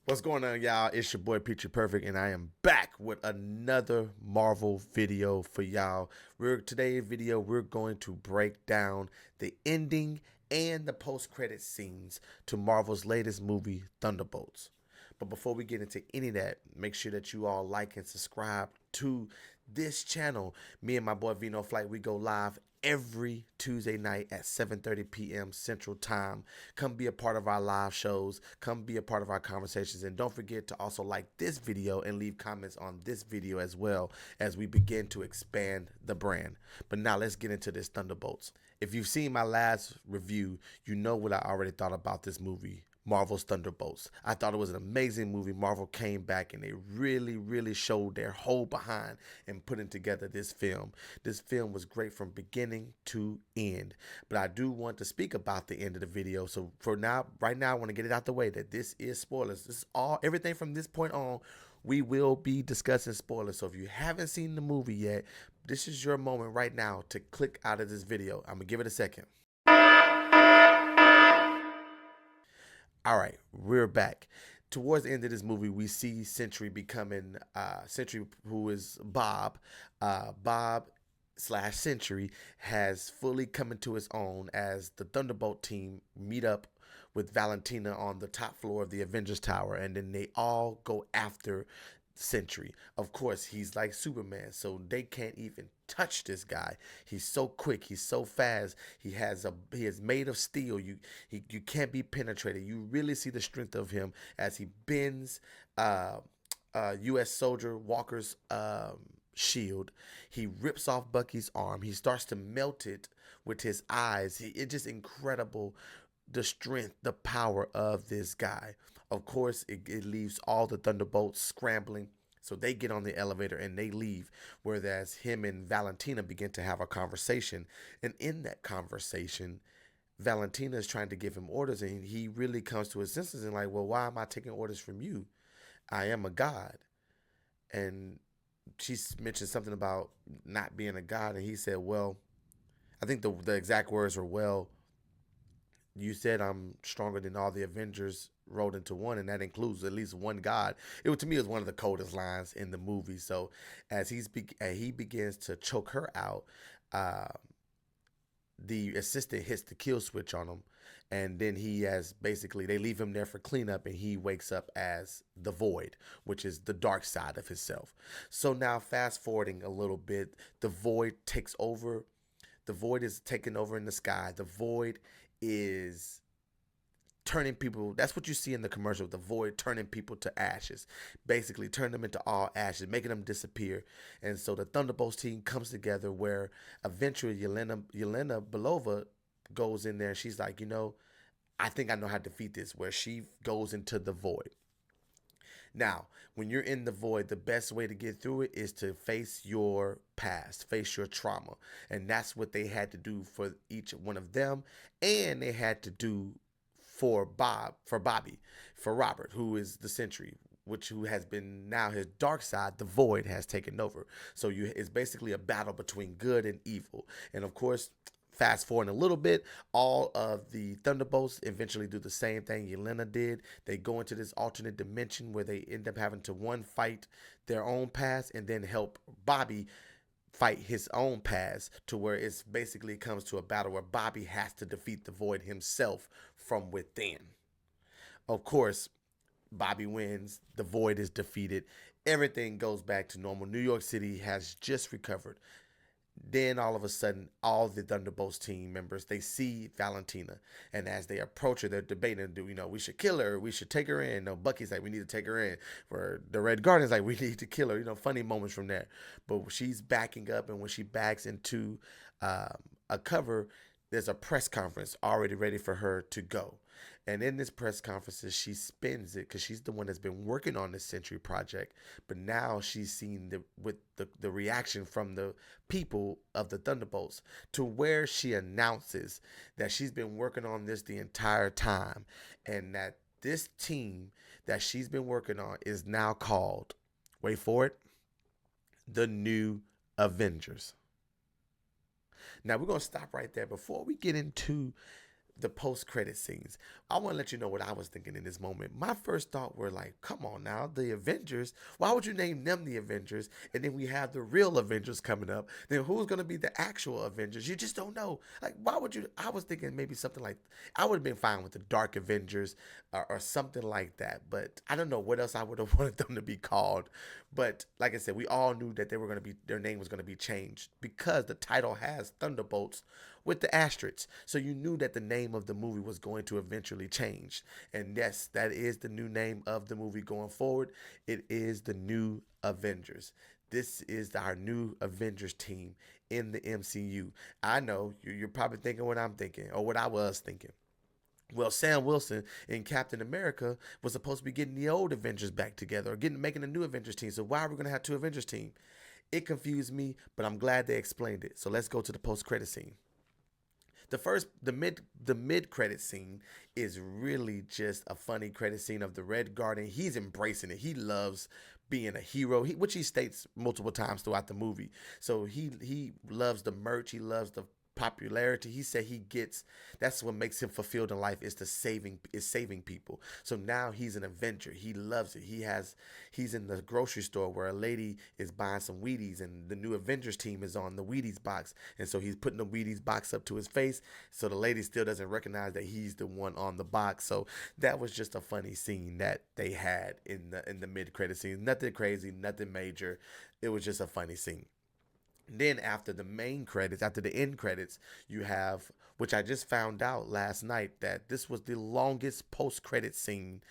What's going on, y'all? It's your boy PetryPerfect, and I am back with another Marvel video for y'all. Today's video, we're going to break down the ending and the post-credit scenes to Marvel's latest movie, Thunderbolts. But before we get into any of that, make sure that you all like and subscribe to this channel. Me and my boy Vino Flight, we go live every Tuesday night at 7:30 p.m. Central Time. Come be a part of our live shows. Come be a part of our conversations. And don't forget to also like this video and leave comments on this video as well as we begin to expand the brand. But now let's get into this Thunderbolts. If you've seen my last review, you know what I already thought about this movie. Marvel's Thunderbolts. I thought it was an amazing movie. Marvel came back and they really showed their whole behind in putting together this film. This film was great from beginning to end. But I do want to speak about the end of the video. So for now, right now, I want to get it out the way that this is spoilers. This is everything from this point on. We will be discussing spoilers. So if you haven't seen the movie yet, this is your moment right now to click out of this video. I'm gonna give it a second. All right, we're back. Towards the end of this movie, we see Sentry becoming Sentry, who is Bob. Bob / Sentry has fully come into his own as the Thunderbolt team meet up with Valentina on the top floor of the Avengers Tower, and then they all go after Sentry. Of course, he's like Superman, so they can't even touch this guy. He's so quick, he's so fast. He is made of steel. You can't be penetrated. You really see the strength of him as he bends U.S. soldier Walker's shield. He rips off Bucky's arm. He starts to melt it with his eyes. It's just incredible, the strength, the power of this guy. Of course, it leaves all the Thunderbolts scrambling. So they get on the elevator and they leave, whereas him and Valentina begin to have a conversation. And in that conversation, Valentina is trying to give him orders, and he really comes to his senses and like, well, why am I taking orders from you? I am a god. And she mentioned something about not being a god, and he said, well, I think the exact words were, well, you said I'm stronger than all the Avengers rolled into one, and that includes at least one god. To me, it was one of the coldest lines in the movie. So as he begins to choke her out, uh, the assistant hits the kill switch on him, and then they leave him there for cleanup, and he wakes up as the Void, which is the dark side of himself. So now fast forwarding a little bit, the Void takes over. The Void is taken over in the sky. The Void is turning people. That's what you see in the commercial. The Void turning people to ashes, basically turn them into all ashes, making them disappear. And so the Thunderbolts team comes together, where eventually Yelena Belova goes in there, and she's like, I think I know how to defeat this, where she goes into the Void. Now, when you're in the Void, the best way to get through it is to face your past, face your trauma. And that's what they had to do for each one of them. And they had to do for Bobby, for Robert, who is the Sentry, who has been now his dark side. The Void has taken over. So it's basically a battle between good and evil. And of course, fast forward a little bit, all of the Thunderbolts eventually do the same thing Yelena did. They go into this alternate dimension where they end up having to fight their own past and then help Bobby fight his own past, to where it's basically comes to a battle where Bobby has to defeat the Void himself from within. Of course, Bobby wins. The Void is defeated. Everything goes back to normal. New York City has just recovered. Then all of a sudden, all the Thunderbolts team members, they see Valentina, and as they approach her, they're debating, we should kill her, we should take her in. No, Bucky's like, we need to take her in. Where the Red Guardian's like, we need to kill her. Funny moments from there. But she's backing up, and when she backs into a cover, there's a press conference already ready for her to go. And in this press conference, she spins it because she's the one that's been working on this Sentry project. But now she's seen the reaction from the people of the Thunderbolts, to where she announces that she's been working on this the entire time, and that this team that she's been working on is now called, wait for it, the New Avengers. Now we're going to stop right there before we get into the post credit scenes. I want to let you know what I was thinking in this moment. My first thought were like, come on now, the Avengers. Why would you name them the Avengers? And then we have the real Avengers coming up. Then who's going to be the actual Avengers? You just don't know. Like, why would you? I was thinking maybe something like, I would have been fine with the Dark Avengers or something like that. But I don't know what else I would have wanted them to be called. But like I said, we all knew that they were going to be, their name was going to be changed because the title has Thunderbolts with the asterisks. So you knew that the name of the movie was going to eventually change. And yes, that is the new name of the movie going forward. It is the new Avengers. This is our new Avengers team in the MCU. I know you're probably thinking what I'm thinking or what I was thinking. Well, Sam Wilson in Captain America was supposed to be getting the old Avengers back together or making a new Avengers team. So why are we going to have two Avengers team? It confused me, but I'm glad they explained it. So let's go to the post credit scene. The mid credit scene is really just a funny credit scene of the Red Guardian. He's embracing it. He loves being a hero, which he states multiple times throughout the movie. So he loves the merch. He loves the popularity. He said he gets, that's what makes him fulfilled in life, is saving people. So now he's an Avenger. He loves it. He's in the grocery store where a lady is buying some Wheaties and the new Avengers team is on the Wheaties box, and so he's putting the Wheaties box up to his face so the lady still doesn't recognize that he's the one on the box. So that was just a funny scene that they had in the mid credit scene. Nothing crazy, nothing major. It was just a funny scene. Then after the main credits, after the end credits, you have, which I just found out last night, that this was the longest post-credit scene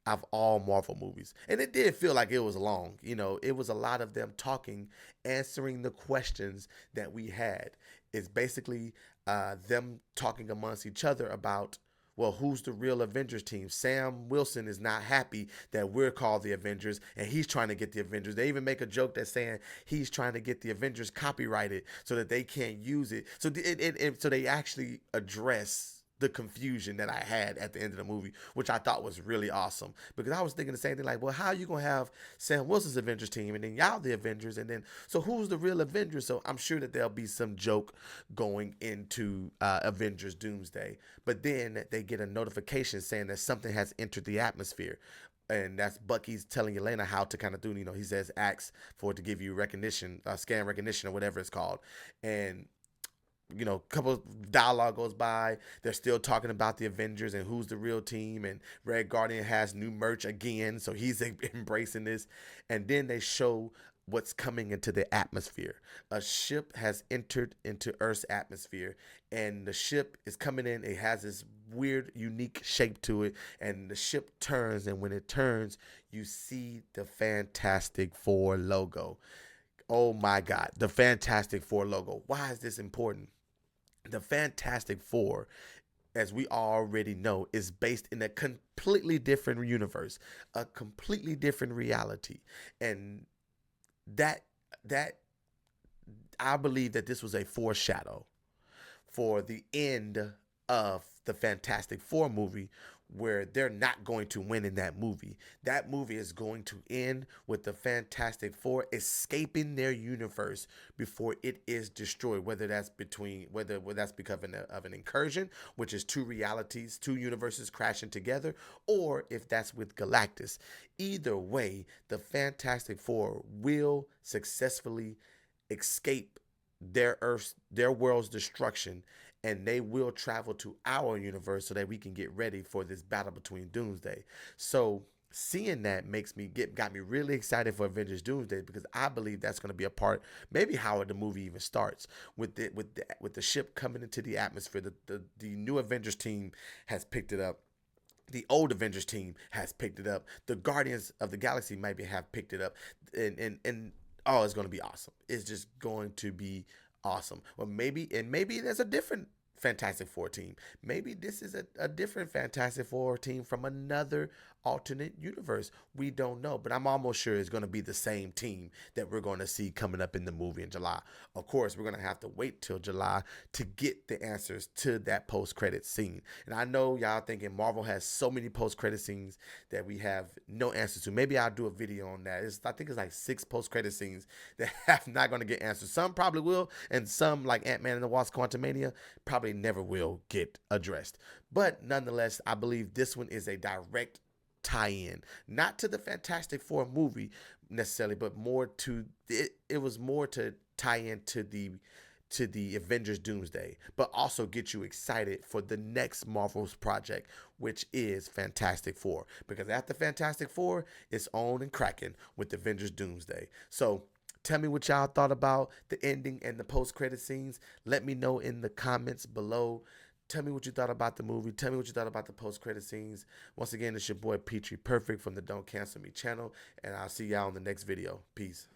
of all Marvel movies. And it did feel like it was long. It was a lot of them talking, answering the questions that we had. It's basically them talking amongst each other about, well, who's the real Avengers team? Sam Wilson is not happy that we're called the Avengers, and he's trying to get the Avengers. They even make a joke that's saying he's trying to get the Avengers copyrighted so that they can't use it. So they actually address the confusion that I had at the end of the movie, which I thought was really awesome. Because I was thinking the same thing, like, well, how are you going to have Sam Wilson's Avengers team and then y'all the Avengers, and then, so who's the real Avengers? So I'm sure that there'll be some joke going into Avengers Doomsday. But then they get a notification saying that something has entered the atmosphere. And that's Bucky's telling Elena how to kind of do, he says, ask for it to give you recognition, scan recognition or whatever it's called. And a couple of dialogue goes by. They're still talking about the Avengers and who's the real team. And Red Guardian has new merch again, so he's embracing this. And then they show what's coming into the atmosphere. A ship has entered into Earth's atmosphere, and the ship is coming in. It has this weird, unique shape to it, and the ship turns. And when it turns, you see the Fantastic Four logo. Oh my God, the Fantastic Four logo. Why is this important? The Fantastic Four, as we already know, is based in a completely different universe, a completely different reality. And that I believe that this was a foreshadow for the end of the Fantastic Four movie, where they're not going to win in that movie. That movie is going to end with the Fantastic Four escaping their universe before it is destroyed, whether that's because of an incursion, which is two realities, two universes crashing together, or if that's with Galactus. Either way, the Fantastic Four will successfully escape their world's destruction, and they will travel to our universe so that we can get ready for this battle between Doomsday. So seeing that got me really excited for Avengers Doomsday, because I believe that's going to be a part, maybe how the movie even starts with the ship coming into the atmosphere. The new Avengers team has picked it up. The old Avengers team has picked it up. The Guardians of the Galaxy maybe have picked it up, and oh, it's going to be awesome. It's just going to be awesome. Well, maybe there's a different Fantastic Four team. Maybe this is a different Fantastic Four team from another alternate universe. We don't know, but I'm almost sure it's going to be the same team that we're going to see coming up in the movie in July. Of course, we're going to have to wait till July to get the answers to that post-credit scene. And I know y'all thinking Marvel has so many post-credit scenes that we have no answers to. Maybe I'll do a video on that. I think it's like 6 post-credit scenes that have not going to get answers. Some probably will, and some, like Ant-Man and the Wasp: Quantumania, probably never will get addressed. But nonetheless, I believe this one is a direct tie-in, not to the Fantastic Four movie necessarily, but more to it was more to tie in to the Avengers Doomsday, but also get you excited for the next Marvel's project, which is Fantastic Four. Because after Fantastic Four, it's on and cracking with Avengers Doomsday. So tell me what y'all thought about the ending and the post-credit scenes. Let me know in the comments below. Tell me what you thought about the movie. Tell me what you thought about the post-credit scenes. Once again, it's your boy PetryPerfect from the Don't Cancel Me channel, and I'll see y'all in the next video. Peace.